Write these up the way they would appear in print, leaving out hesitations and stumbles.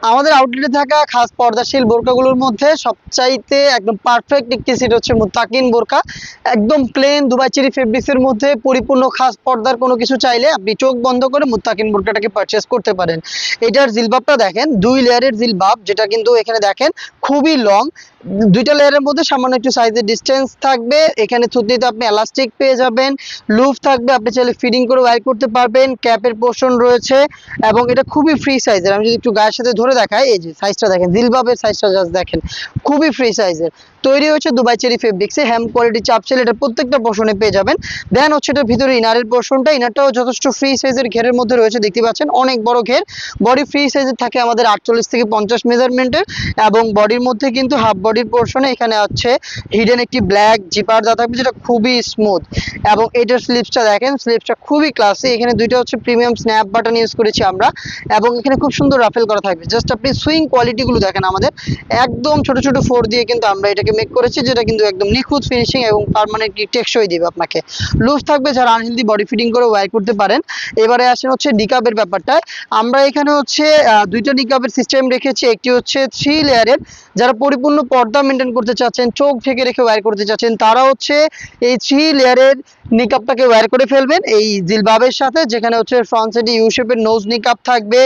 আমাদের আউটলেটে থাকা খাস পর্দাশীল বোরকাগুলোর মধ্যে সবচাইতে একদম পারফেক্ট একটি সেট হচ্ছে মুত্তাকিন বোরকা। একদম প্লেন দুবাই চেরি ফেব্রিক্সের মধ্যে পরিপূর্ণ খাস পর্দার কোনো কিছু চাইলে আপনি চোখ বন্ধ করে মুত্তাকিন বোরকাটাকে পারচেস করতে পারেন। এটার জিলবাবটা দেখেন, 2 লেয়ারের জিলবাব, যেটা কিন্তু এখানে দেখেন খুবই লং। 2টা লেয়ারের মধ্যে সামান্য একটু সাইজের ডিস্টেন্স থাকবে। এখানে থুতনিতে আপনি এলাস্টিক পেয়ে যাবেন, লুফ থাকবে, আপনি চাইলে ফিডিং করে ওয়্যার করতে পারবেন, ক্যাপের পোর্শন রয়েছে এবং এটা খুবই ফ্রি সাইজের। আমি যদি একটু গায়ের সাথে ধরে দেখাই, এই যে সাইজটা দেখেন, জিলবাবের সাইজটা জাস্ট দেখেন, খুবই ফ্রি সাইজের। তৈরি হচ্ছে দুবাই চেরি ফেব্রিক্সে, হ্যাম কোয়ালিটি চাপসেল, এটা প্রত্যেকটা পোর্শনে পেয়ে যাবেন। দেন হচ্ছে এটার ভিতরে ইনারের পোর্শনটা, ইনারটাও যথেষ্ট ফ্রি সাইজের ঘেরের মধ্যে রয়েছে, দেখতে পাচ্ছেন অনেক বড় ঘের। বডি ফ্রি সাইজের থাকে আমাদের 48 থেকে 50 মেজারমেন্টের, এবং বডির মধ্যে কিন্তু হাফ বডির পোর্শনে এখানে হচ্ছে হিডেন একটি ব্ল্যাক জিপার দেওয়া থাকবে, যেটা খুবই স্মুথ। এবং এটার স্লিপসটা দেখেন, স্লিপসটা খুবই ক্লাসি। এখানে দুইটা হচ্ছে প্রিমিয়াম স্ন্যাপ বাটন ইউজ করেছি আমরা, এবং এখানে খুব সুন্দর রাফেল করা থাকবে। জাস্ট আপনি সুইং কোয়ালিটিগুলো দেখেন, আমাদের একদম ছোট ছোট ফোর দিয়ে কিন্তু আমরা এটাকে মেক করেছি, যেটা কিন্তু একদম নিখুঁত ফিনিশিং এবং পার্মানেন্টলি টেকসই দিবে আপনাকে। লুজ থাকবে যারা আনহেলদি বডি ফিটিং করে ওয়্যার করতে পারেন। এবারে আসেন হচ্ছে নিকাবের ব্যাপারটায়। আমরা এখানে হচ্ছে দুইটা নিকাবের সিস্টেম রেখেছি। একটি হচ্ছে 3 লেয়ারের, যারা পরিপূর্ণ পর্দা মেনটেন করতে চাচ্ছেন, চোখ ঢেকে রেখে ওয়্যার করতে চাচ্ছেন, তারা হচ্ছে এই 3 লেয়ারের নিকাবটাকে ওয়্যার করে ফেলবেন এই জিলবাবের সাথে, যেখানে হচ্ছে ফ্রন্ট সাইডে ইউ শেপের নোজ নিকাব থাকবে,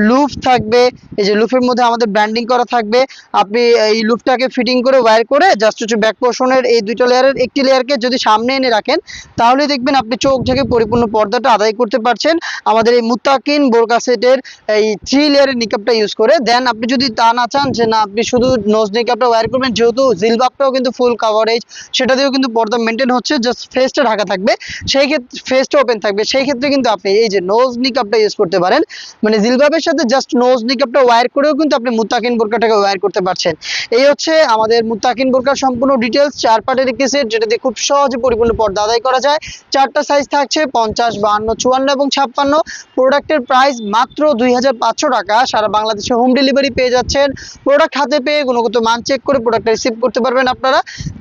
লুফ থাকবে, এই যে লুফের মধ্যে আমাদের ব্র্যান্ডিং করা থাকবে। আপনি এই লুফটাকে ফিটিং করে ওয়্যার করে জাস্ট হচ্ছে ব্যাক পোর্শনের এই দুইটা লেয়ারের একটি লেয়ারকে যদি সামনে এনে রাখেন, তাহলে দেখবেন আপনি চোখ ঢেকে পরিপূর্ণ পর্দাটা আদায় করতে পারছেন আমাদের এই মুত্তাকিন বোরকা সেটের এই 3 লেয়ারের নিকাবটা ইউজ করে। দেন আপনি যদি তা না চান যে না আপনি শুধু নোজ নিকাবটা ওয়্যার করবেন, যেহেতু জিলবাবটাও কিন্তু ফুল কাভারেজ, সেটা দিয়েও কিন্তু পর্দা মেনটেন হচ্ছে, জাস্ট ফেসটা ঢাকা থাকবে, সেই ক্ষেত্রে ফেসটা ওপেন থাকবে, সেই ক্ষেত্রে কিন্তু আপনি এই যে নোজ নিকাবটা ইউজ করতে পারেন। মানে জিলবাবের সাথে জাস্ট নোজ নিকাবটা ওয়্যার করেও কিন্তু আপনি মুত্তাকিন বোরকাটাকে ওয়্যার করতে পারছেন। এই হচ্ছে আমাদের মুত্তাকিন বোরকার সম্পূর্ণ ডিটেলস। 4 পার্টের একটি সেট, যেটা দিয়ে খুব সহজে পরিপূর্ণ পর্দা আদায় করা যায়। 4টা সাইজ থাকছে, 50, 52, 54 এবং 56। প্রোডাক্টের প্রাইস মাত্র 2500 টাকা। সারা বাংলাদেশে হোম ডেলিভারি পেয়ে যাচ্ছেন। প্রোডাক্ট হাতে পেয়ে গুণগত মান চেক করে প্রোডাক্টটা রিসিভ করতে পারবেন আপনারা।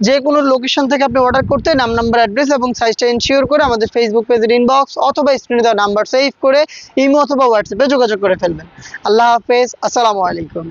যে কোনো লোকেশন থেকে আপনি অর্ডার করতে নাম, নাম্বার, অ্যাড্রেস এবং সাইজটা এনশিওর করে আমাদের ফেসবুক পেজের ইনবক্স অথবা স্ক্রিনে দেওয়া নাম্বার সেভ করে ইমো অথবা হোয়াটসঅ্যাপে যোগাযোগ করে ফেলবেন। আল্লাহ হাফেজ, আসসালামু আলাইকুম।